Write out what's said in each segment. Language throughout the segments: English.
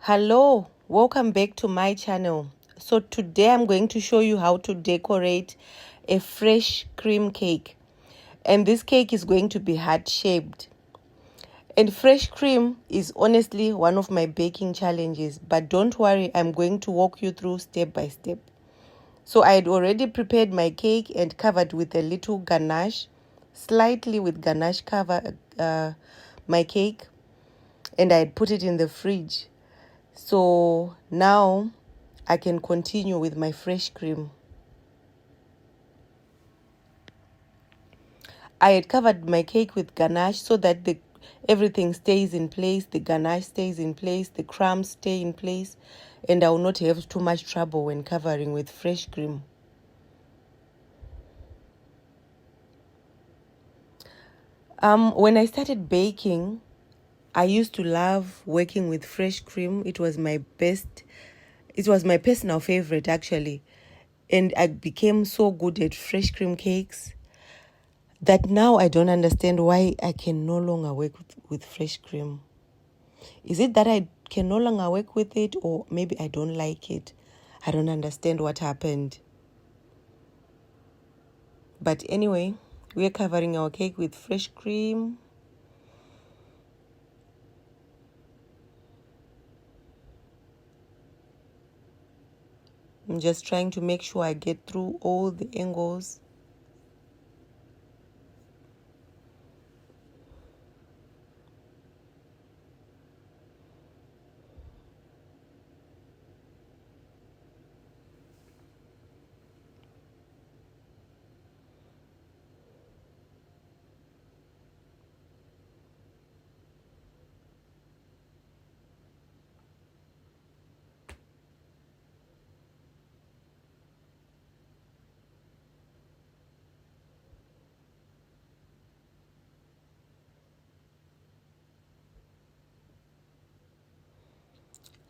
Hello, welcome back to my channel. So today I'm going to show you how to decorate a fresh cream cake, and this cake is going to be heart shaped. And fresh cream is honestly one of my baking challenges, but don't worry, I'm going to walk you through step by step. So I had already prepared my cake and covered with a little ganache, slightly with ganache cover my cake, and I had put it in the fridge. So now I can continue with my fresh cream. I had covered my cake with ganache so that everything stays in place, the ganache stays in place, the crumbs stay in place, and I will not have too much trouble when covering with fresh cream. When I started baking, I used to love working with fresh cream. It was my personal favorite actually. And I became so good at fresh cream cakes that now I don't understand why I can no longer work with fresh cream. Is it that I can no longer work with it, or maybe I don't like it? I don't understand what happened. But anyway, we're covering our cake with fresh cream. I'm just trying to make sure I get through all the angles.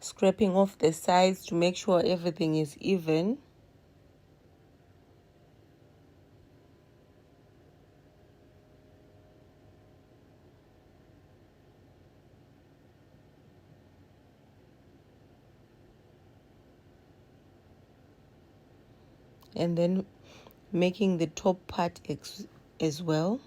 Scraping off the sides to make sure everything is even. And then making the top part as well.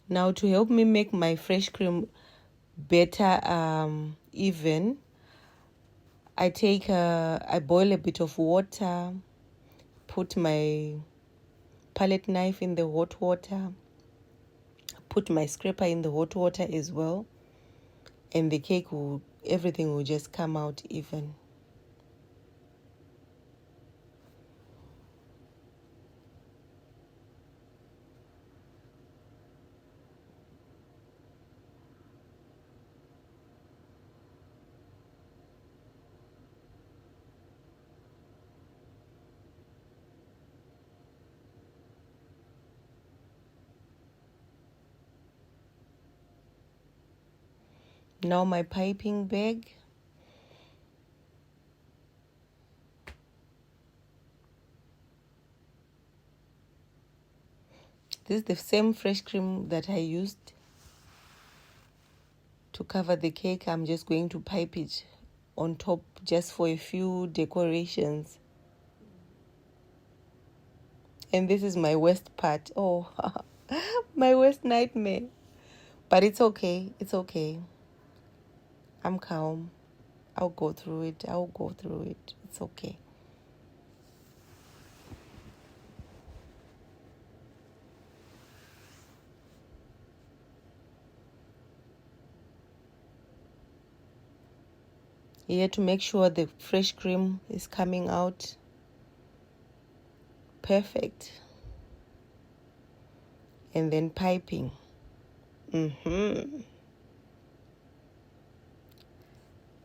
Now to help me make my fresh cream better even, I boil a bit of water, put my palette knife in the hot water, put my scraper in the hot water as well, and everything will just come out even. Now my piping bag. This is the same fresh cream that I used to cover the cake. I'm just going to pipe it on top just for a few decorations. And this is my worst part. Oh, my worst nightmare. But it's okay. It's okay. I'm calm. I'll go through it. It's okay. Here to make sure the fresh cream is coming out. Perfect. And then piping.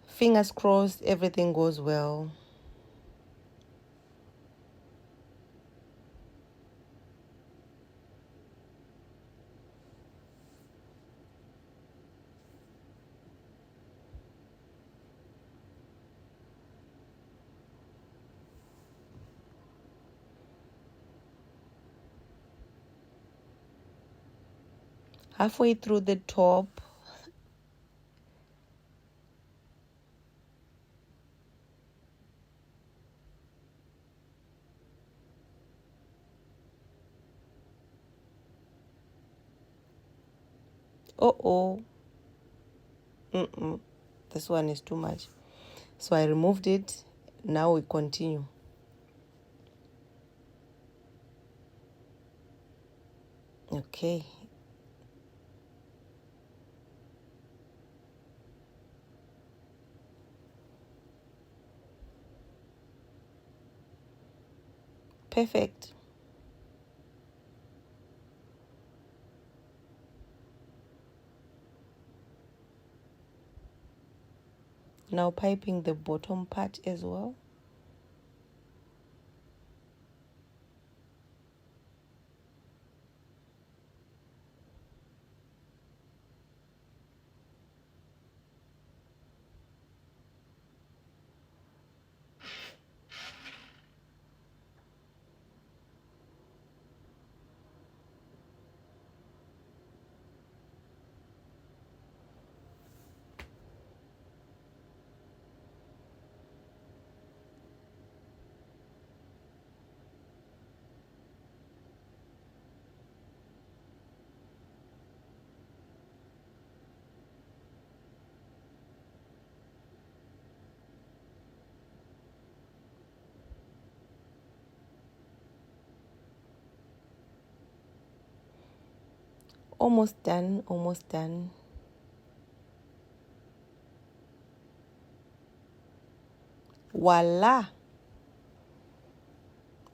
Fingers crossed everything goes well. Halfway through the top, this one is too much, so I removed it. Now we continue. Okay. Perfect. Now piping the bottom part as well. Almost done, almost done. Voila.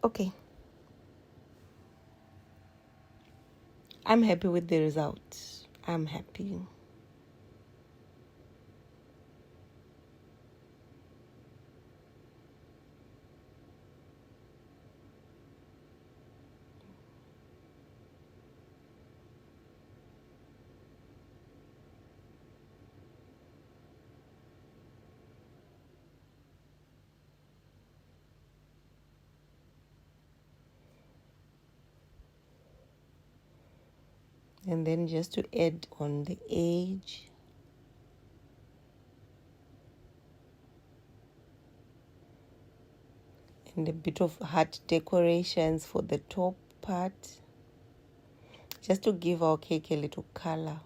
Okay. I'm happy with the result. I'm happy. And then just to add on the edge. And a bit of heart decorations for the top part. Just to give our cake a little color.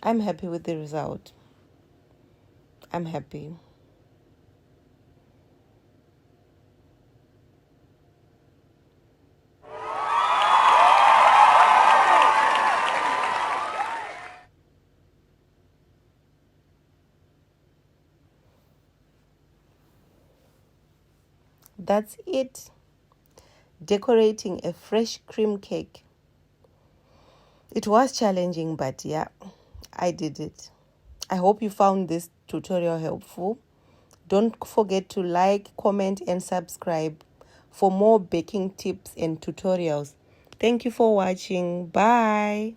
I'm happy with the result. I'm happy. That's it. Decorating a fresh cream cake. It was challenging, but yeah, I did it. I hope you found this tutorial helpful. Don't forget to like, comment, and subscribe for more baking tips and tutorials. Thank you for watching. Bye.